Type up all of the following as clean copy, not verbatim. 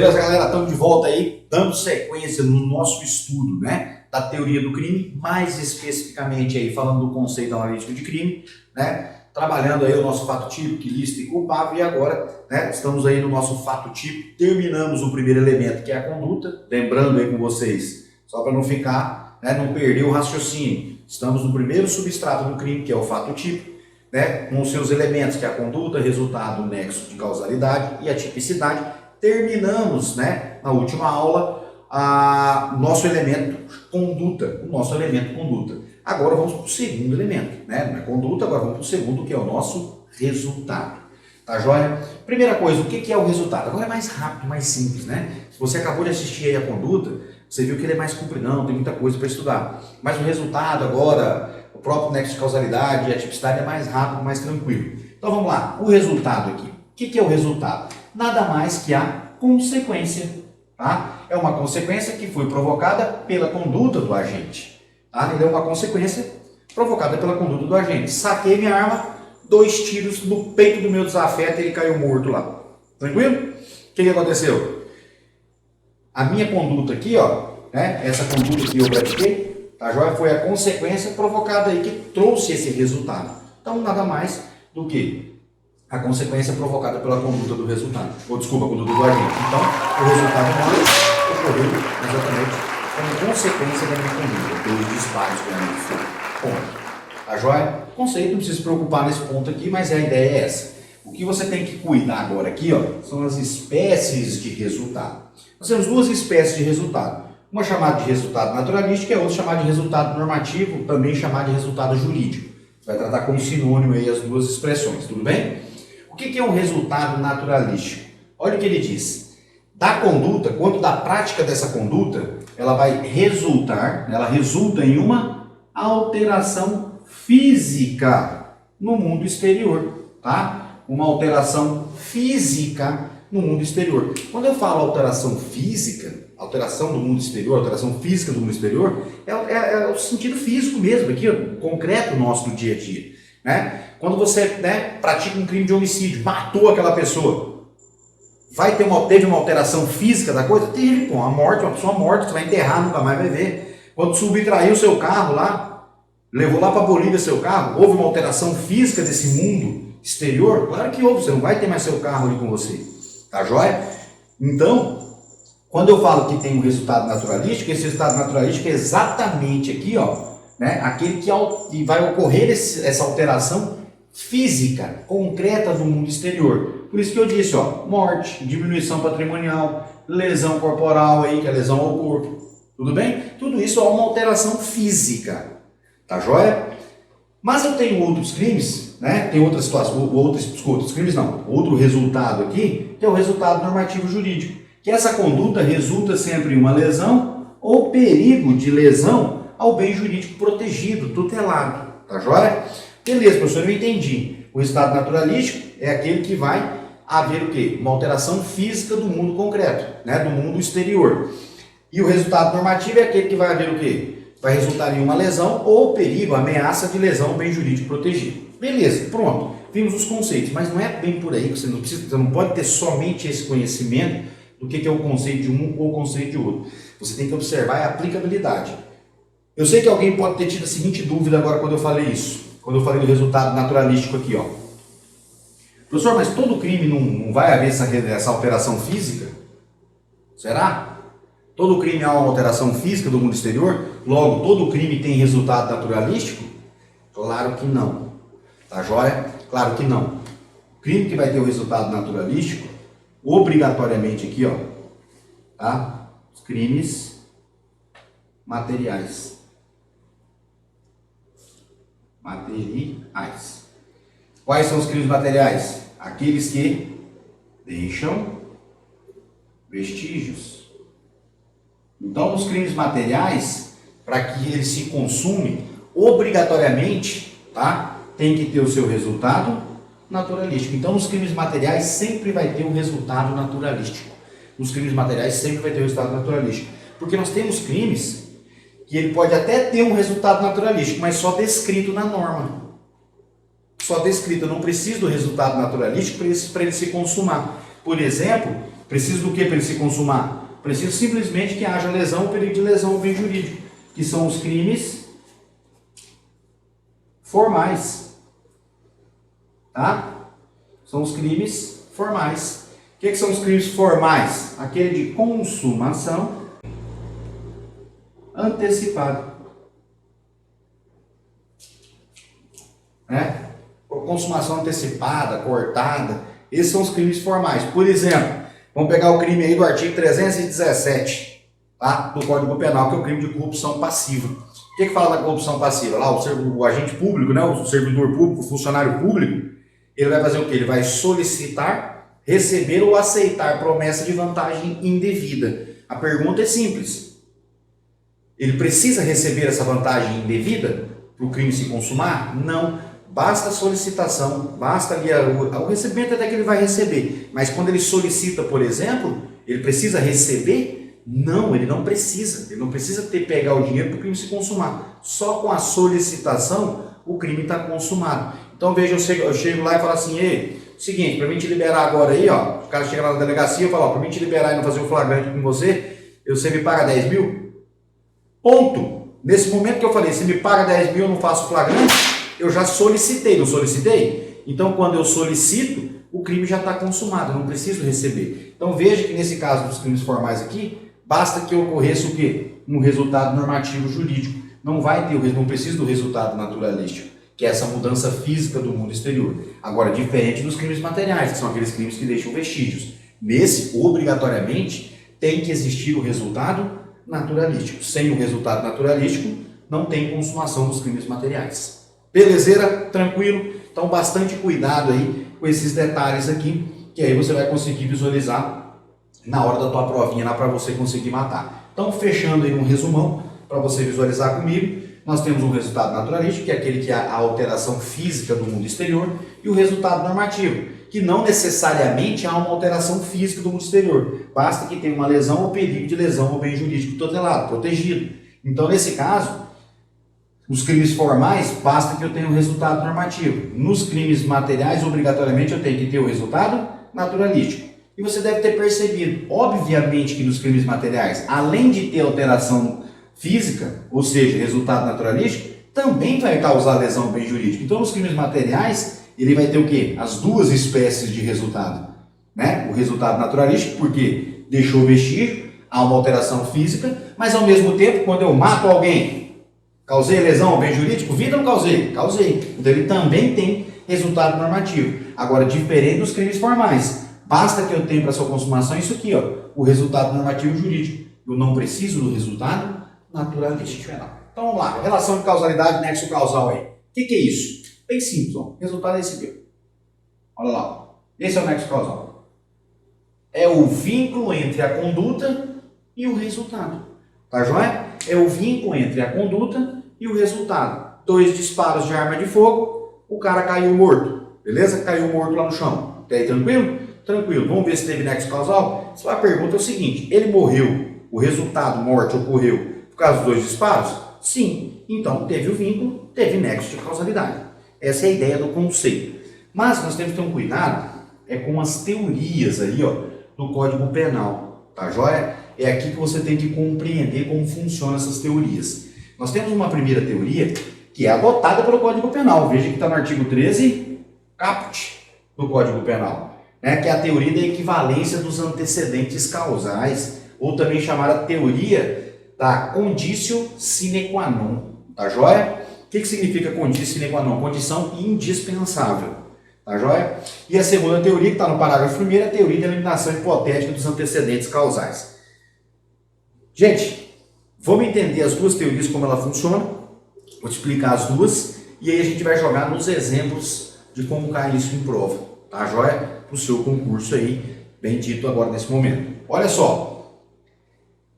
Beleza, galera? Estamos de volta aí, dando sequência no nosso estudo, né, da teoria do crime, mais especificamente aí falando do conceito analítico de crime, né, trabalhando aí o nosso fato típico, ilícito e culpável, e agora, né, estamos aí no nosso fato típico, terminamos o primeiro elemento, que é a conduta, lembrando aí com vocês, só para não ficar, né, não perder o raciocínio, estamos no primeiro substrato do crime, que é o fato típico, né, com os seus elementos, que é a conduta, resultado, nexo de causalidade e a tipicidade. Terminamos, né, na última aula, o nosso elemento conduta, Agora vamos para o segundo elemento, né, na conduta, agora vamos para o segundo, que é o nosso resultado. Tá joia? Primeira coisa, o que é o resultado? Agora é mais rápido, mais simples, né? Se você acabou de assistir aí a conduta, você viu que ele é mais compridão, tem muita coisa para estudar. Mas o resultado agora, o próprio nexo de causalidade e a tipicidade é mais rápido, mais tranquilo. Então vamos lá, o resultado aqui. O que é o resultado? Nada mais que a consequência, tá? É uma consequência que foi provocada pela conduta do agente, tá? Ele é uma consequência provocada pela conduta do agente. Saquei minha arma, 2 tiros no peito do meu desafeto e ele caiu morto lá. Tranquilo? O que aconteceu? A minha conduta aqui, ó, né? Essa conduta que eu pratiquei, tá joia? Foi a consequência provocada aí que trouxe esse resultado. Então, nada mais do que a consequência provocada pela conduta do resultado. Ou, desculpa, a conduta do agente. Então, o resultado não ocorreu exatamente como consequência da minha conduta, pelos disparos que a minha foi. Ponto. Tá joia? Conceito, não precisa se preocupar nesse ponto aqui, mas a ideia é essa. O que você tem que cuidar agora aqui, ó, são as espécies de resultado. Nós temos 2 espécies de resultado. Uma chamada de resultado naturalístico e a outra chamada de resultado normativo, também chamada de resultado jurídico. Você vai tratar como sinônimo aí as 2 expressões, tudo bem? O que é um resultado naturalístico? Olha o que ele diz. Da conduta, quanto da prática dessa conduta, ela vai resultar, ela resulta em uma alteração física no mundo exterior, tá? Uma alteração física no mundo exterior. Quando eu falo alteração física, alteração do mundo exterior, alteração física do mundo exterior, é o sentido físico mesmo, aqui, ó, concreto nosso do dia a dia, né? Quando você, né, pratica um crime de homicídio, matou aquela pessoa, teve uma alteração física da coisa? Teve, pô, uma pessoa morta, você vai enterrar, nunca mais vai ver. Quando subtraiu o seu carro lá, levou lá para a Bolívia seu carro, houve uma alteração física desse mundo exterior? Claro que houve, você não vai ter mais seu carro ali com você, tá joia? Então, quando eu falo que tem um resultado naturalístico, esse resultado naturalístico é exatamente aqui, ó, né, aquele que vai ocorrer essa alteração física, concreta do mundo exterior. Por isso que eu disse, ó, morte, diminuição patrimonial, lesão corporal aí, que é lesão ao corpo, tudo bem? Tudo isso é uma alteração física, tá joia? Mas eu tenho outros crimes, né? Tem outras situações, outros crimes não, outro resultado aqui, que é o resultado normativo jurídico, que essa conduta resulta sempre em uma lesão ou perigo de lesão ao bem jurídico protegido, tutelado, tá joia? Beleza, professor, eu entendi. O resultado naturalístico é aquele que vai haver o quê? Uma alteração física do mundo concreto, né? Do mundo exterior. E o resultado normativo é aquele que vai haver o quê? Vai resultar em uma lesão ou perigo, ameaça de lesão ao bem jurídico protegido. Beleza, pronto. Vimos os conceitos, mas não é bem por aí que você não pode ter somente esse conhecimento do que é o conceito de um ou o conceito de outro. Você tem que observar a aplicabilidade. Eu sei que alguém pode ter tido a seguinte dúvida agora quando eu falei isso. Quando eu falei do resultado naturalístico aqui, ó. Professor, mas todo crime não vai haver essa alteração física? Será? Todo crime há uma alteração física do mundo exterior? Logo, todo crime tem resultado naturalístico? Claro que não. Tá joia? Claro que não. O crime que vai ter o resultado naturalístico, obrigatoriamente aqui, ó, tá? Os crimes materiais. Quais são os crimes materiais? Aqueles que deixam vestígios. Então, os crimes materiais, para que eles se consumem, obrigatoriamente, tá? Tem que ter o seu resultado naturalístico. Então, nos crimes materiais sempre vai ter um resultado naturalístico. Nos crimes materiais sempre vai ter um resultado naturalístico. Porque nós temos crimes que ele pode até ter um resultado naturalístico, mas só descrito na norma. Só descrito, eu não preciso do resultado naturalístico para ele se consumar. Por exemplo, Preciso do que para ele se consumar? Preciso simplesmente que haja lesão, perigo de lesão ou bem jurídico, que são os crimes formais. Tá? São os crimes formais. O que são os crimes formais? Aquele de consumação antecipada. Né? Consumação antecipada, cortada, esses são os crimes formais. Por exemplo, vamos pegar o crime aí do artigo 317, tá? Do Código Penal, que é o crime de corrupção passiva. O que fala da corrupção passiva? Lá o agente público, né? O servidor público, o funcionário público, ele vai fazer o quê? Ele vai solicitar, receber ou aceitar promessa de vantagem indevida. A pergunta é simples. Ele precisa receber essa vantagem indevida para o crime se consumar? Não. Basta a solicitação, basta ali o recebimento até que ele vai receber. Mas quando ele solicita, por exemplo, ele precisa receber? Não, ele não precisa. Ele não precisa pegar o dinheiro para o crime se consumar. Só com a solicitação o crime está consumado. Então veja, eu chego lá e falo assim, ei, seguinte, para mim te liberar agora aí, ó, o cara chega lá na delegacia e fala, para mim te liberar e não fazer um flagrante com você me paga 10 mil? Ponto. Nesse momento que eu falei, se me paga 10 mil eu não faço flagrante, eu já solicitei, não solicitei? Então, quando eu solicito, o crime já está consumado, eu não preciso receber. Então, veja que nesse caso dos crimes formais aqui, basta que ocorresse o quê? Um resultado normativo jurídico. Não precisa do resultado naturalístico, que é essa mudança física do mundo exterior. Agora, diferente dos crimes materiais, que são aqueles crimes que deixam vestígios. Nesse, obrigatoriamente, tem que existir o resultado naturalístico. Sem o resultado naturalístico, não tem consumação dos crimes materiais. Belezeira? Tranquilo? Então, bastante cuidado aí com esses detalhes aqui, que aí você vai conseguir visualizar na hora da tua provinha lá para você conseguir matar. Então, fechando aí um resumão para você visualizar comigo, nós temos um resultado naturalístico, que é aquele que é a alteração física do mundo exterior, e o resultado normativo, que não necessariamente há uma alteração física do mundo exterior, basta que tenha uma lesão ou perigo de lesão ou bem jurídico tutelado, protegido. Então, nesse caso, os crimes formais, basta que eu tenha um resultado normativo. Nos crimes materiais, obrigatoriamente, eu tenho que ter o resultado naturalístico. E você deve ter percebido, obviamente, que nos crimes materiais, além de ter alteração física, ou seja, resultado naturalístico, também vai causar lesão ou bem jurídico. Então, nos crimes materiais, ele vai ter o quê? As duas espécies de resultado. Né? O resultado naturalístico, porque deixou vestígio, há uma alteração física, mas ao mesmo tempo, quando eu mato alguém, causei lesão ao bem jurídico? Vida ou não causei? Causei. Então ele também tem resultado normativo. Agora, diferente dos crimes formais, basta que eu tenha para sua consumação isso aqui, ó, o resultado normativo jurídico. Eu não preciso do resultado naturalístico. Então vamos lá, relação de causalidade, nexo causal aí. O que é isso? Bem simples, ó. O resultado é esse aqui. Olha lá, ó. Esse é o nexo causal. É o vínculo entre a conduta e o resultado. Tá joia? É o vínculo entre a conduta e o resultado. 2 disparos de arma de fogo, o cara caiu morto. Beleza? Caiu morto lá no chão. Tá aí tranquilo? Tranquilo. Vamos ver se teve nexo causal? Só a pergunta é o seguinte, ele morreu, o resultado, morte, ocorreu por causa dos 2 disparos? Sim. Então teve o vínculo, teve nexo de causalidade. Essa é a ideia do conceito. Mas nós temos que ter um cuidado com as teorias aí, ó, do Código Penal. Tá joia? É aqui que você tem que compreender como funcionam essas teorias. Nós temos uma primeira teoria que é adotada pelo Código Penal. Veja que está no artigo 13, caput do Código Penal, né? Que é a teoria da equivalência dos antecedentes causais, ou também chamada teoria da conditio sine qua non. Tá joia? O que significa conditio sine qua non? Condição indispensável. Tá joia? E a segunda teoria, que está no parágrafo 1º, é a teoria da eliminação hipotética dos antecedentes causais. Gente, vamos entender as duas teorias, como ela funciona. Vou te explicar as duas e aí a gente vai jogar nos exemplos de como cair isso em prova, tá joia? Para o seu concurso aí, bem dito agora nesse momento. Olha só,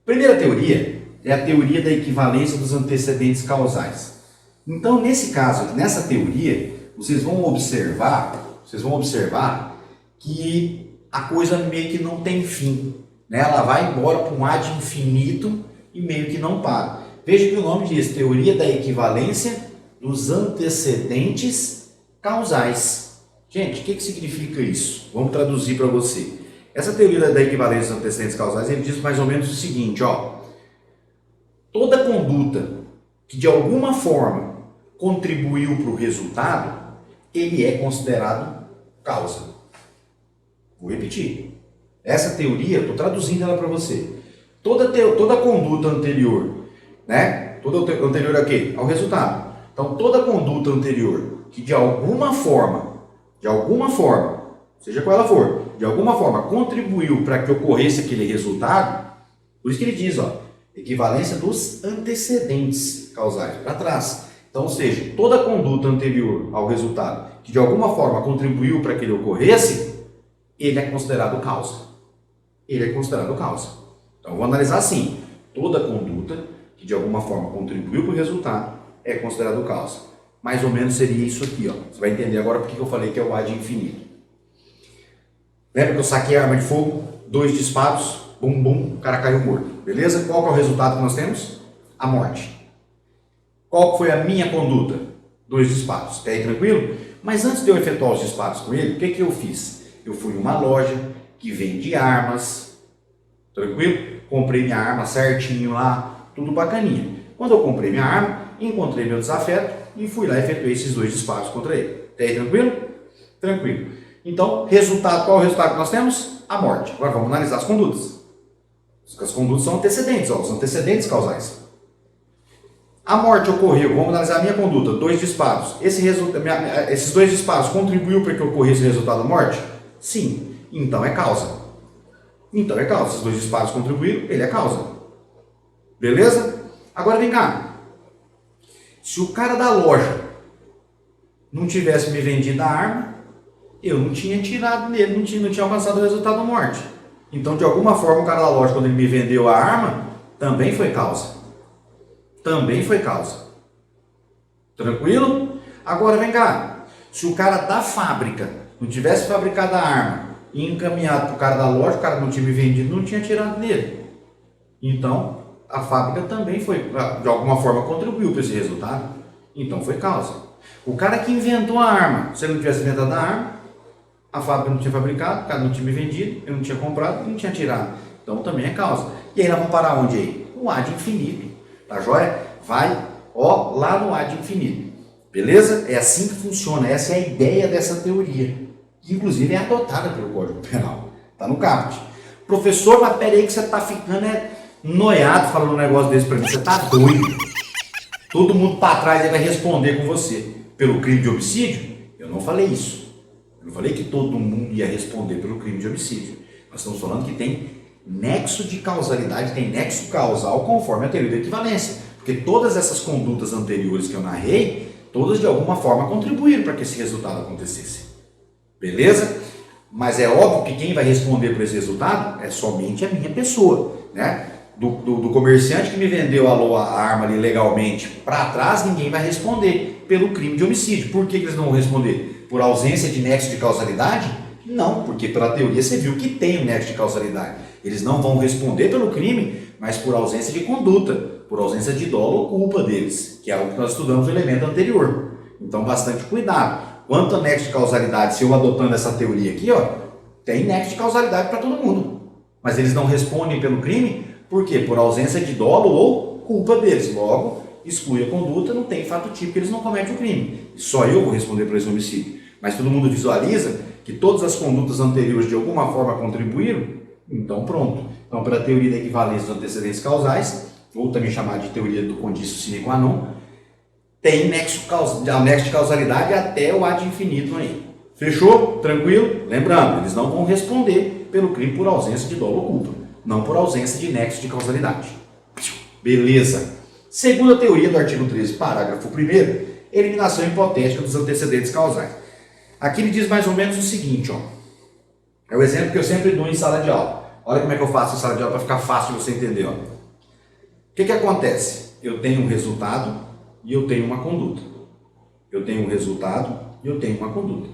primeira teoria é a teoria da equivalência dos antecedentes causais. Então, nesse caso, nessa teoria, vocês vão observar que a coisa meio que não tem fim. Ela vai embora para um ad infinito e meio que não para. Veja que o nome diz teoria da equivalência dos antecedentes causais. Gente, o que significa isso? Vamos traduzir para você. Essa teoria da equivalência dos antecedentes causais, ele diz mais ou menos o seguinte, ó. Toda conduta que de alguma forma contribuiu para o resultado, ele é considerado causa. Vou repetir. Essa teoria, estou traduzindo ela para você. Toda conduta anterior, né? Toda anterior a quê? Ao resultado. Então, toda conduta anterior que de alguma forma, seja qual ela for, de alguma forma contribuiu para que ocorresse aquele resultado, por isso que ele diz, ó, equivalência dos antecedentes causais, para trás. Então, ou seja, toda conduta anterior ao resultado que de alguma forma contribuiu para que ele ocorresse, ele é considerado causa. Ele é considerado causa. Então, vou analisar assim. Toda conduta que de alguma forma contribuiu para o resultado é considerado causa. Mais ou menos seria isso aqui, ó. Você vai entender agora porque eu falei que é o ad infinito. Lembra que eu saquei a arma de fogo, 2 disparos, bum bum, o cara caiu morto. Beleza? Qual que é o resultado que nós temos? A morte. Qual foi a minha conduta? 2 disparos. Até aí tranquilo? Mas antes de eu efetuar os disparos com ele, o que eu fiz? Eu fui numa loja que vende armas, tranquilo? Comprei minha arma certinho lá, tudo bacaninha. Quando eu comprei minha arma, encontrei meu desafeto e fui lá e efetuei esses 2 disparos contra ele. Até aí tranquilo? Tranquilo. Então, resultado, qual é o resultado que nós temos? A morte. Agora vamos analisar as condutas. As condutas são antecedentes, ó, os antecedentes causais. A morte ocorreu, vamos analisar a minha conduta, 2 disparos. Esses 2 disparos contribuiu para que ocorresse o resultado da morte? Sim. Então é causa. Então é causa. Esses 2 disparos contribuíram, ele é causa. Beleza? Agora vem cá. Se o cara da loja não tivesse me vendido a arma, eu não tinha tirado nele, não tinha alcançado o resultado da morte. Então, de alguma forma, o cara da loja, quando ele me vendeu a arma, também foi causa. Também foi causa. Tranquilo? Agora vem cá. Se o cara da fábrica não tivesse fabricado a arma e encaminhado para o cara da loja, o cara não tinha me vendido, não tinha tirado nele. Então, a fábrica também foi, de alguma forma, contribuiu para esse resultado. Então, foi causa. O cara que inventou a arma, se ele não tivesse inventado a arma, a fábrica não tinha fabricado, o cara não tinha me vendido, eu não tinha comprado e não tinha tirado. Então, também é causa. E aí, nós vamos parar onde aí? No ad infinito. Tá joia? Vai, ó, lá no ad infinito. Beleza? É assim que funciona. Essa é a ideia dessa teoria. Que, inclusive, é adotada pelo Código Penal. Tá no caput. Professor, mas peraí que você tá ficando noiado falando um negócio desse pra mim. Você tá doido. Todo mundo para trás vai responder com você. Pelo crime de homicídio? Eu não falei isso. Eu não falei que todo mundo ia responder pelo crime de homicídio. Nós estamos falando que tem nexo de causalidade, tem nexo causal conforme a teoria da equivalência. Porque todas essas condutas anteriores que eu narrei, todas de alguma forma contribuíram para que esse resultado acontecesse. Beleza? Mas é óbvio que quem vai responder por esse resultado é somente a minha pessoa, né? Do comerciante que me vendeu a arma ali legalmente para trás, ninguém vai responder pelo crime de homicídio. Por que eles não vão responder? Por ausência de nexo de causalidade? Não, porque pela teoria você viu que tem o nexo de causalidade. Eles não vão responder pelo crime, mas por ausência de conduta, por ausência de dolo ou culpa deles, que é algo que nós estudamos no elemento anterior. Então, bastante cuidado. Quanto a nexo de causalidade, se eu adotando essa teoria aqui, ó, tem nexo de causalidade para todo mundo. Mas eles não respondem pelo crime, por quê? Por ausência de dolo ou culpa deles. Logo, exclui a conduta, não tem fato típico, eles não cometem o crime. Só eu vou responder por esse homicídio. Mas todo mundo visualiza que todas as condutas anteriores de alguma forma contribuíram, então pronto. Então, pela teoria da equivalência dos antecedentes causais, ou também chamada de teoria do condício sine qua non, tem nexo de causalidade até o ad infinitum aí. Fechou? Tranquilo? Lembrando, eles não vão responder pelo crime por ausência de dolo ou culpa, não por ausência de nexo de causalidade. Beleza. Segunda teoria do artigo 13, parágrafo 1º, eliminação hipotética dos antecedentes causais. Aqui ele diz mais ou menos o seguinte, ó. É o exemplo que eu sempre dou em sala de aula. Olha como é que eu faço em sala de aula para ficar fácil de você entender, ó. O que acontece? Eu tenho um resultado e eu tenho uma conduta. Eu tenho um resultado e eu tenho uma conduta.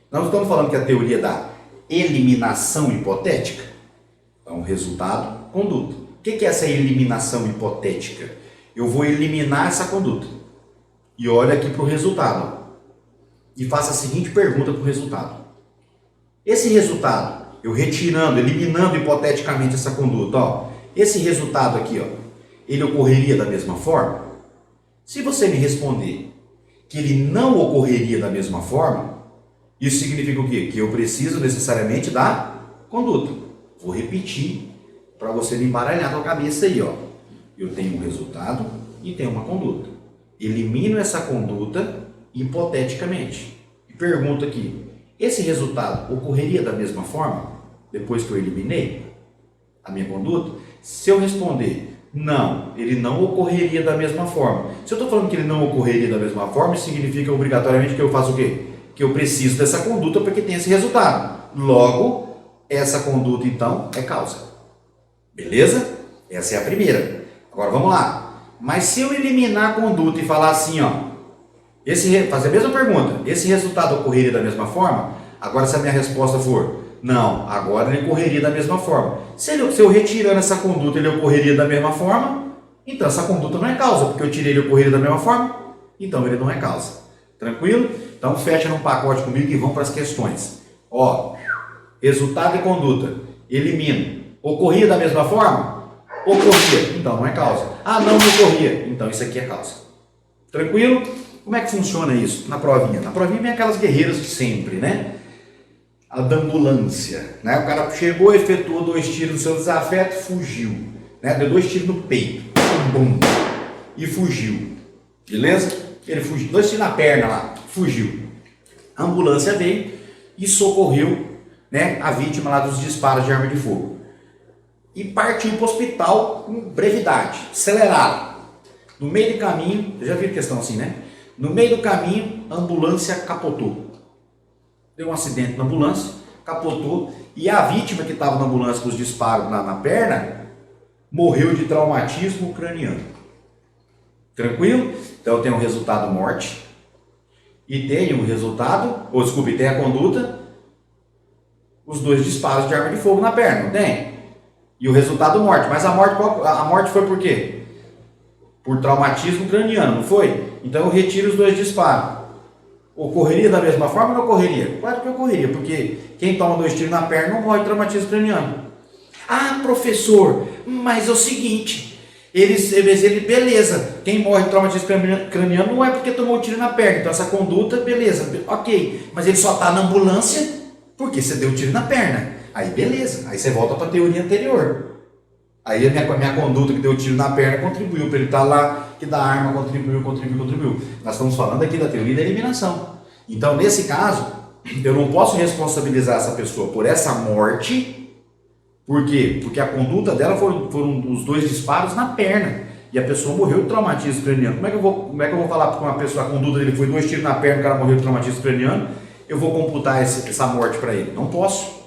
Nós estamos falando que a teoria da eliminação hipotética. Então, resultado, conduta. O que é essa eliminação hipotética? Eu vou eliminar essa conduta. E olha aqui para o resultado. E faça a seguinte pergunta para o resultado. Esse resultado, eu retirando, eliminando hipoteticamente essa conduta, ó, esse resultado aqui, ó, ele ocorreria da mesma forma? Se você me responder que ele não ocorreria da mesma forma, isso significa o quê? Que eu preciso necessariamente da conduta. Vou repetir para você não embaralhar na cabeça aí, ó. Eu tenho um resultado e tenho uma conduta. Elimino essa conduta hipoteticamente. E pergunto aqui, esse resultado ocorreria da mesma forma depois que eu eliminei a minha conduta? Se eu responder não, ele não ocorreria da mesma forma. Se eu estou falando que ele não ocorreria da mesma forma, isso significa obrigatoriamente que eu faço o quê? Que eu preciso dessa conduta para que tenha esse resultado. Logo, essa conduta então é causa. Beleza? Essa é a primeira. Agora vamos lá. Mas se eu eliminar a conduta e falar assim, ó, fazer a mesma pergunta, esse resultado ocorreria da mesma forma? Agora se a minha resposta for não, agora ele ocorreria da mesma forma. Se eu retirando essa conduta ele ocorreria da mesma forma, então essa conduta não é causa, porque eu tirei ele ocorreria da mesma forma, então ele não é causa. Tranquilo? Então fecha num pacote comigo e vamos para as questões. Ó, resultado e conduta, elimino. Ocorria da mesma forma? Ocorria, então não é causa. Ah, não ocorria, então isso aqui é causa. Tranquilo? Como é que funciona isso na provinha? Na provinha vem aquelas guerreiras de sempre, né? A da ambulância, né? O cara chegou, efetuou 2 tiros no seu desafeto, fugiu, né? Deu 2 tiros no peito, bum, e fugiu, beleza? Ele fugiu, 2 tiros na perna lá, fugiu. A ambulância veio e socorreu, né, a vítima lá dos disparos de arma de fogo e partiu para o hospital com brevidade, acelerado. No meio do caminho, já viu questão assim, né? No meio do caminho, a ambulância capotou. Deu um acidente na ambulância, capotou, e a vítima que estava na ambulância com os disparos na perna, morreu de traumatismo craniano. Tranquilo? Então eu tenho um resultado morte, e tenho um resultado, tem a conduta, os 2 disparos de arma de fogo na perna, não tem? E o resultado morte, mas a morte foi por quê? Por traumatismo craniano, não foi? Então eu retiro os 2 disparos. Ocorreria da mesma forma ou não ocorreria? Claro que ocorreria, porque quem toma 2 tiros na perna não morre de traumatismo craniano. Ah, professor, mas é o seguinte, beleza, quem morre de traumatismo craniano não é porque tomou 1 tiro na perna, então essa conduta, beleza, ok, mas ele só está na ambulância porque você deu 1 tiro na perna. Aí beleza, aí você volta para a teoria anterior. Aí a minha conduta que deu 1 tiro na perna contribuiu para ele estar lá, que da arma contribuiu. Nós estamos falando aqui da teoria da eliminação. Então, nesse caso, eu não posso responsabilizar essa pessoa por essa morte. Por quê? Porque a conduta dela foram os 2 disparos na perna. E a pessoa morreu de traumatismo craniano. Como é que eu vou falar para uma pessoa, a conduta dele foi 2 tiros na perna, o cara morreu de traumatismo craniano, eu vou computar essa morte para ele? Não posso.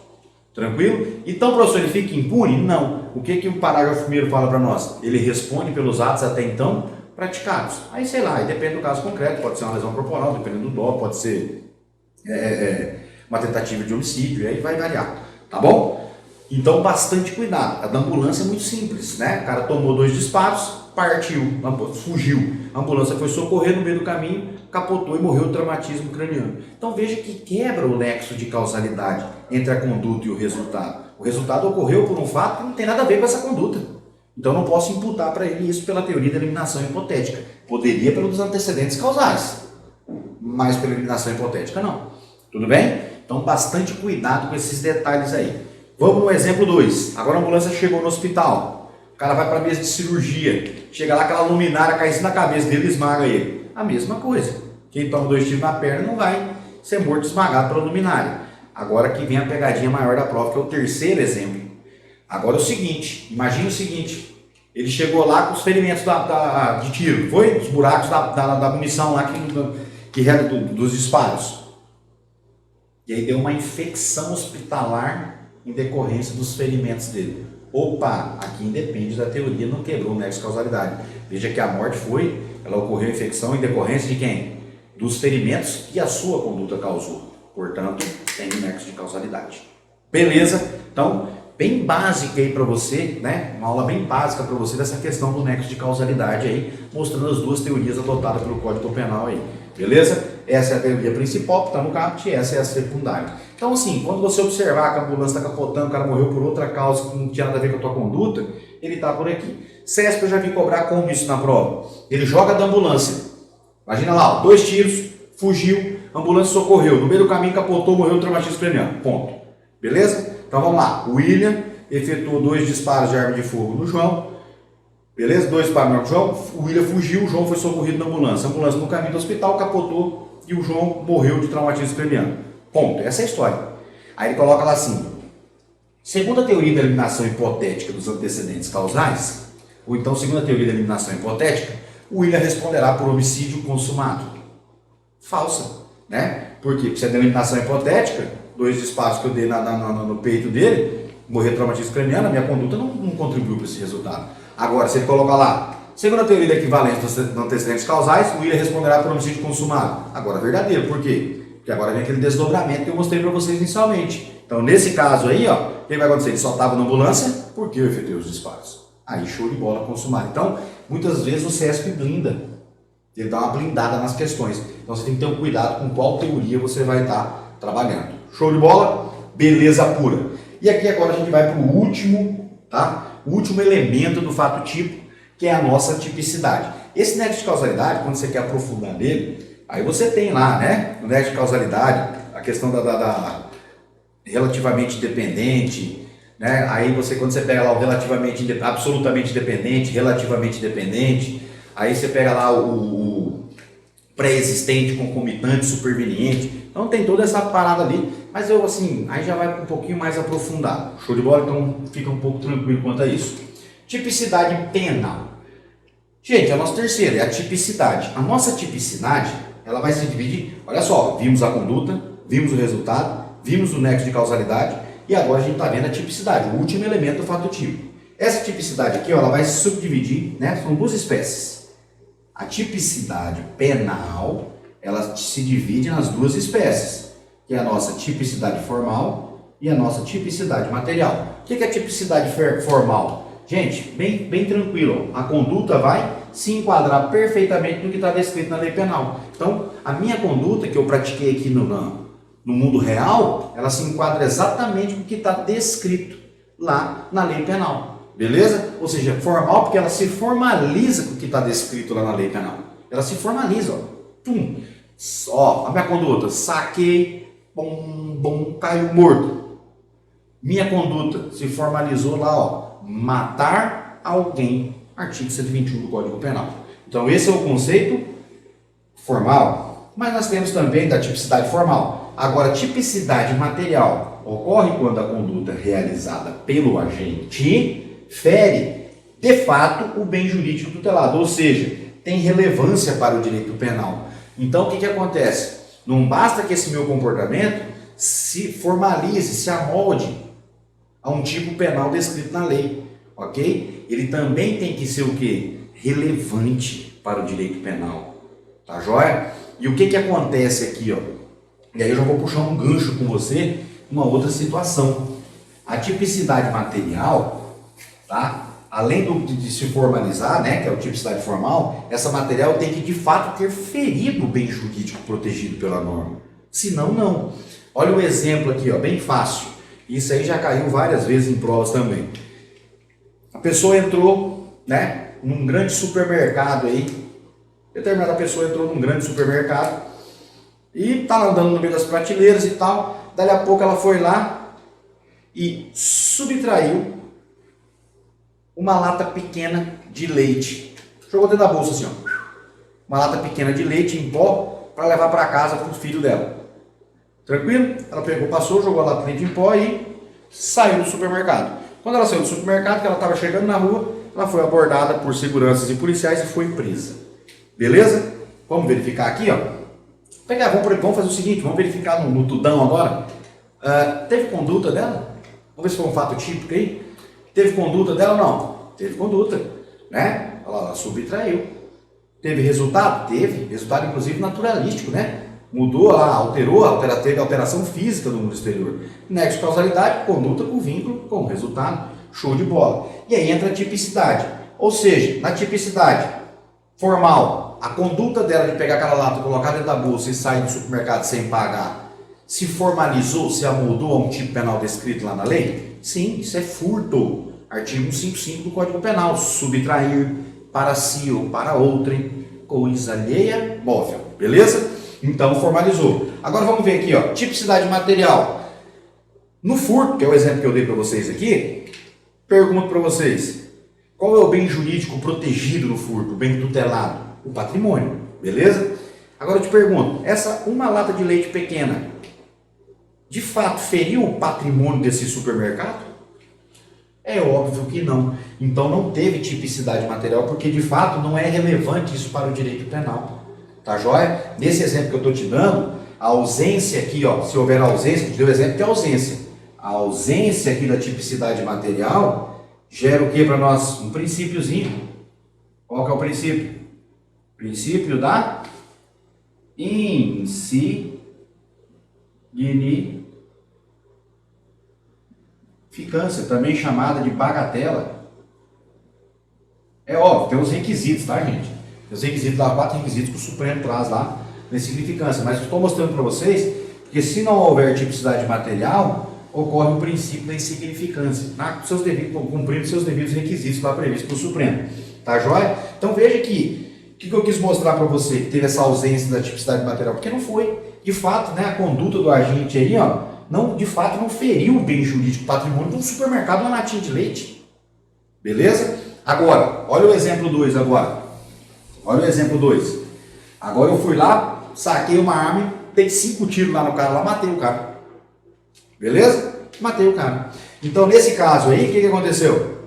Tranquilo? Então, professor, ele fica impune? Não. O que o parágrafo 1º fala para nós? Ele responde pelos atos até então praticados. Aí, sei lá, depende do caso concreto, pode ser uma lesão corporal, dependendo do dolo, pode ser uma tentativa de homicídio, aí vai variar, tá bom? Então, bastante cuidado. A da ambulância é muito simples, né? O cara tomou 2 disparos, partiu, fugiu. A ambulância foi socorrer no meio do caminho, capotou e morreu de traumatismo craniano. Então veja que quebra o nexo de causalidade entre a conduta e o resultado. O resultado ocorreu por um fato que não tem nada a ver com essa conduta. Então não posso imputar para ele isso pela teoria da eliminação hipotética. Poderia pelos antecedentes causais, mas pela eliminação hipotética não. Tudo bem? Então bastante cuidado com esses detalhes aí. Vamos no exemplo 2. Agora a ambulância chegou no hospital. O cara vai para a mesa de cirurgia. Chega lá, aquela luminária cai na cabeça dele e esmaga ele. A mesma coisa. Quem toma 2 tiros na perna não vai ser morto esmagado pela luminária. Agora que vem a pegadinha maior da prova, que é o 3º exemplo. Agora é o seguinte, imagina o seguinte, ele chegou lá com os ferimentos de tiro, foi? Os buracos da munição lá dos disparos. E aí deu uma infecção hospitalar em decorrência dos ferimentos dele. Opa, aqui independe da teoria, não quebrou o nexo de causalidade. Veja que a morte ela ocorreu a infecção em decorrência de quem? Dos ferimentos que a sua conduta causou. Portanto, tem um nexo de causalidade. Beleza? Então, bem básica aí para você, né? Uma aula bem básica para você dessa questão do nexo de causalidade aí, mostrando as duas teorias adotadas pelo Código Penal aí, beleza? Essa é a teoria principal que está no caput e essa é a secundária. Então assim, quando você observar que a ambulância está capotando, o cara morreu por outra causa que não tinha nada a ver com a tua conduta, ele está por aqui. CESP eu já vi cobrar como isso na prova. Ele joga da ambulância. Imagina lá, ó, 2 tiros, fugiu, a ambulância socorreu, no meio do caminho capotou, morreu do traumatismo craniano. Ponto. Beleza? Então vamos lá. O William efetuou 2 disparos de arma de fogo no João. Beleza? 2 disparos no João. O William fugiu, o João foi socorrido na ambulância. A ambulância no caminho do hospital capotou e o João morreu de traumatismo craniano. Ponto. Essa é a história. Aí ele coloca lá assim: segundo a teoria da eliminação hipotética dos antecedentes causais, ou então segundo a teoria da eliminação hipotética, o William responderá por homicídio consumado. Falsa, né? Por quê? Porque se é da eliminação hipotética, 2 disparos que eu dei no peito dele, morrer de traumatismo craniano, a minha conduta não contribuiu para esse resultado. Agora, se ele coloca lá, segundo a teoria da equivalência dos antecedentes causais, o William responderá por homicídio consumado. Agora, verdadeiro. Por quê? Porque agora vem aquele desdobramento que eu mostrei para vocês inicialmente. Então, nesse caso aí, ó, o que vai acontecer? Ele só estava na ambulância porque eu efetuei os disparos. Aí, show de bola, consumado. Então, muitas vezes o CESP blinda. Ele dá uma blindada nas questões. Então, você tem que ter um cuidado com qual teoria você vai estar trabalhando. Show de bola? Beleza pura. E aqui agora a gente vai para o último, tá? O último elemento do fato tipo, que é a nossa tipicidade. Esse nexo de causalidade, quando você quer aprofundar nele, aí você tem lá, né? No nexo de causalidade, a questão da relativamente dependente, né? Aí você, quando você pega lá o relativamente, absolutamente dependente, relativamente dependente, aí você pega lá o pré-existente, concomitante, superveniente. Então tem toda essa parada ali, mas eu assim, aí já vai um pouquinho mais aprofundado. Show de bola? Então fica um pouco tranquilo quanto a isso. Tipicidade penal. Gente, é a nossa terceira, é a tipicidade. A nossa tipicidade, ela vai se dividir, olha só, vimos a conduta, vimos o resultado, vimos o nexo de causalidade e agora a gente está vendo a tipicidade, o último elemento do fato tipo. Essa tipicidade aqui, ó, ela vai se subdividir, né? São 2 espécies. A tipicidade penal, ela se divide nas 2 espécies, que é a nossa tipicidade formal e a nossa tipicidade material. O que é a tipicidade formal? Gente, bem tranquilo, a conduta vai se enquadrar perfeitamente no que está descrito na lei penal. Então, a minha conduta que eu pratiquei aqui no mundo real, ela se enquadra exatamente com o que está descrito lá na lei penal. Beleza? Ou seja, formal porque ela se formaliza com o que está descrito lá na lei penal. Ela se formaliza, ó. Pum. Ó, a minha conduta, saquei, bom, caiu morto. Minha conduta se formalizou lá, ó, matar alguém, artigo 121 do Código Penal. Então esse é o conceito formal. Mas nós temos também da tipicidade formal. Agora, tipicidade material ocorre quando a conduta realizada pelo agente fere, de fato, o bem jurídico tutelado, ou seja, tem relevância para o direito penal. Então, o que acontece? Não basta que esse meu comportamento se formalize, se amolde a um tipo penal descrito na lei, ok? Ele também tem que ser o quê? Relevante para o direito penal, tá joia? E o que acontece aqui, ó? E aí eu já vou puxar um gancho com você, uma outra situação. A tipicidade material, tá? Além de se formalizar, né, que é a tipicidade formal, essa material tem que de fato ter ferido o bem jurídico protegido pela norma. Senão, não. Olha o exemplo aqui, ó, bem fácil. Isso aí já caiu várias vezes em provas também. A pessoa entrou, né, num grande supermercado aí. Determinada pessoa entrou num grande supermercado e tá andando no meio das prateleiras e tal. Dali a pouco ela foi lá e subtraiu uma lata pequena de leite. Jogou dentro da bolsa assim, ó. Uma lata pequena de leite em pó para levar para casa para o filho dela. Tranquilo? Ela pegou, passou, jogou a lata de leite em pó e saiu do supermercado. Quando ela saiu do supermercado, que ela estava chegando na rua, ela foi abordada por seguranças e policiais e foi presa. Beleza? Vamos verificar aqui, ó. Vamos fazer o seguinte, vamos verificar no tudão agora. Teve conduta dela? Vamos ver se foi um fato típico aí. Teve conduta dela ou não? Teve conduta, né? Ela subtraiu. Teve resultado? Teve. Resultado, inclusive, naturalístico, né? Mudou lá, alterou, teve alteração física do mundo exterior. Nexo de causalidade, conduta com vínculo, com resultado, show de bola. E aí entra a tipicidade. Ou seja, na tipicidade formal, a conduta dela de pegar aquela lata, colocar dentro da bolsa e sair do supermercado sem pagar, se formalizou, se amoldou a um tipo penal descrito lá na lei? Sim, isso é furto. Artigo 155 do Código Penal, subtrair para si ou para outrem coisa alheia móvel, beleza? Então formalizou. Agora vamos ver aqui, ó, tipicidade material. No furto, que é o exemplo que eu dei para vocês aqui, pergunto para vocês, qual é o bem jurídico protegido no furto, o bem tutelado? O patrimônio, beleza? Agora eu te pergunto, uma lata de leite pequena, de fato feriu o patrimônio desse supermercado? É óbvio que não. Então não teve tipicidade material, porque de fato não é relevante isso para o direito penal. Tá joia? Nesse exemplo que eu estou te dando, a ausência aqui, ó, se houver ausência, eu te dei o exemplo que é ausência. A ausência aqui da tipicidade material gera o que para nós? Um princípiozinho. Qual que é o princípio? Princípio da insignificância, também chamada de bagatela. É óbvio, tem os requisitos, tá, gente? Os requisitos lá, 4 requisitos que o Supremo traz lá na insignificância. Mas eu estou mostrando para vocês, porque se não houver tipicidade material, ocorre o princípio da insignificância, tá? Cumprindo seus devidos requisitos lá previstos pelo Supremo. Tá joia? Então veja aqui, o que eu quis mostrar para você que teve essa ausência da tipicidade material? Porque não foi. De fato, né, a conduta do agente aí, ó, de fato não feriu o bem jurídico patrimônio de um supermercado, uma latinha de leite. Beleza? Agora, olha o exemplo 2 agora. Olha o exemplo 2. Agora eu fui lá, saquei uma arma, dei 5 tiros lá no cara, lá matei o cara. Beleza? Matei o cara. Então, nesse caso aí, o que aconteceu?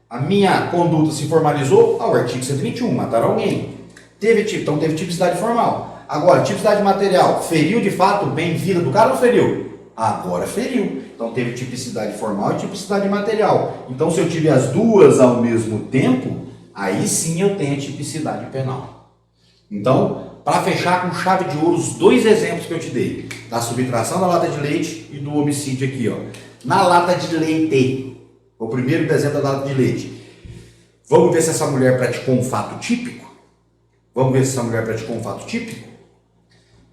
A minha conduta se formalizou ao artigo 121, matar alguém. Então teve tipicidade formal. Agora, tipicidade material, feriu de fato o bem-vida do cara ou não feriu? Agora feriu. Então teve tipicidade formal e tipicidade material. Então, se eu tiver as duas ao mesmo tempo, aí sim eu tenho a tipicidade penal. Então, para fechar com chave de ouro os 2 exemplos que eu te dei, da subtração da lata de leite e do homicídio aqui, ó. Na lata de leite, o primeiro exemplo da lata de leite. Vamos ver se essa mulher praticou um fato típico? Vamos ver se essa mulher praticou um fato típico?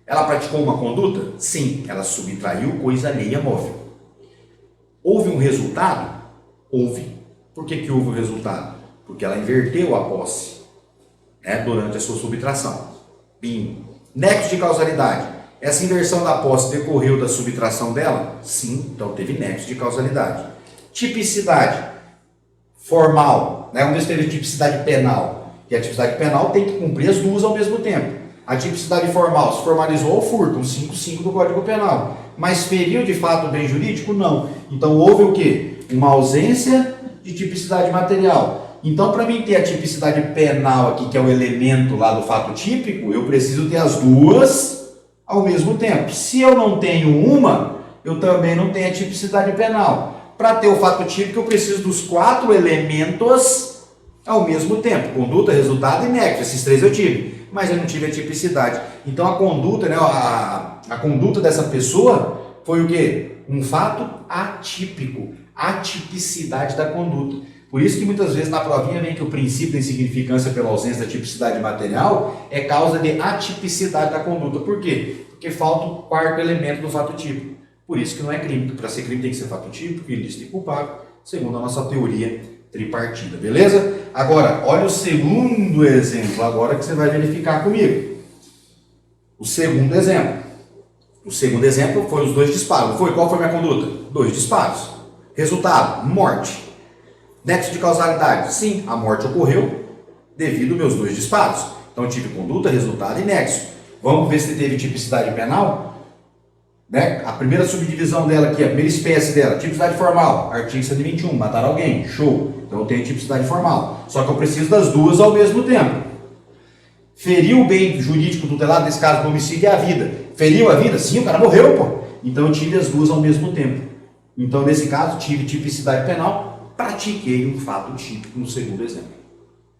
Ela praticou uma conduta? Sim, ela subtraiu coisa alheia móvel. Houve um resultado? Houve. Por que houve um resultado? Porque ela inverteu a posse, né, durante a sua subtração. Bingo. Nexo de causalidade. Essa inversão da posse decorreu da subtração dela? Sim, então teve nexo de causalidade. Tipicidade formal, né? Vamos ver se teve tipicidade penal. E a tipicidade penal tem que cumprir as duas ao mesmo tempo. A tipicidade formal se formalizou ao furto, 155 do Código Penal. Mas feriu de fato o bem jurídico? Não. Então houve o quê? Uma ausência de tipicidade material. Então, para mim ter a tipicidade penal aqui, que é o elemento lá do fato típico, eu preciso ter as duas ao mesmo tempo. Se eu não tenho uma, eu também não tenho a tipicidade penal. Para ter o fato típico, eu preciso dos 4 elementos ao mesmo tempo. Conduta, resultado e nexo. Esses 3 eu tive, mas eu não tive a tipicidade. Então, a conduta, né, a conduta dessa pessoa foi o quê? Um fato atípico. Atipicidade da conduta. Por isso que muitas vezes na provinha vem que o princípio da insignificância pela ausência da tipicidade material é causa de atipicidade da conduta. Por quê? Porque falta o 4º elemento do fato típico. Por isso que não é crime. Para ser crime tem que ser fato típico, ilícito e culpável, segundo a nossa teoria tripartida. Beleza? Agora, olha o segundo exemplo agora que você vai verificar comigo. O segundo exemplo. O segundo exemplo foi os 2 disparos. Qual foi a minha conduta? 2 disparos. Resultado, morte. Nexo de causalidade. Sim, a morte ocorreu devido aos meus 2 disparos. Então eu tive conduta, resultado e nexo. Vamos ver se teve tipicidade penal? Né? A primeira subdivisão dela aqui, a primeira espécie dela, tipicidade formal, artigo 121, matar alguém, show. Então eu tenho tipicidade formal. Só que eu preciso das duas ao mesmo tempo. Feriu o bem jurídico tutelado, nesse caso do homicídio, é a vida. Feriu a vida? Sim, o cara morreu, pô. Então eu tive as duas ao mesmo tempo. Então nesse caso tive tipicidade penal, pratiquei um fato típico no segundo exemplo.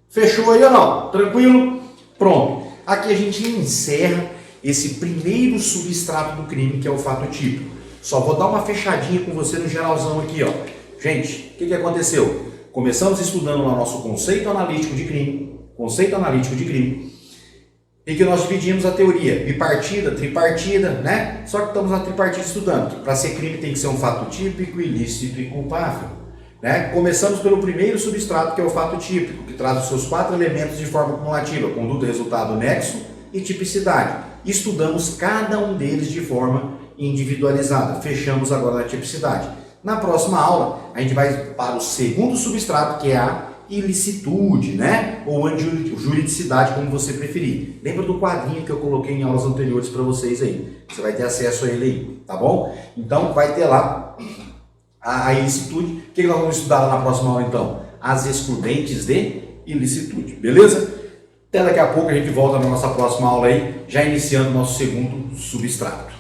Fechou aí ou não? Tranquilo? Pronto. Aqui a gente encerra esse primeiro substrato do crime, que é o fato típico. Só vou dar uma fechadinha com você no geralzão aqui, ó. Gente, o que aconteceu? Começamos estudando lá nosso conceito analítico de crime, e que nós dividimos a teoria bipartida, tripartida, né? Só que estamos na tripartida estudando. Para ser crime tem que ser um fato típico, ilícito e culpável, né? Começamos pelo primeiro substrato, que é o fato típico, que traz os seus 4 elementos de forma cumulativa: conduta, resultado, nexo e tipicidade. Estudamos cada um deles de forma individualizada. Fechamos agora na tipicidade. Na próxima aula, a gente vai para o segundo substrato, que é a ilicitude, né? Ou a juridicidade, como você preferir. Lembra do quadrinho que eu coloquei em aulas anteriores para vocês aí? Você vai ter acesso a ele aí, tá bom? Então, vai ter lá a ilicitude. O que nós vamos estudar lá na próxima aula, então? As excludentes de ilicitude, beleza? Até daqui a pouco a gente volta na nossa próxima aula aí, já iniciando o nosso segundo substrato.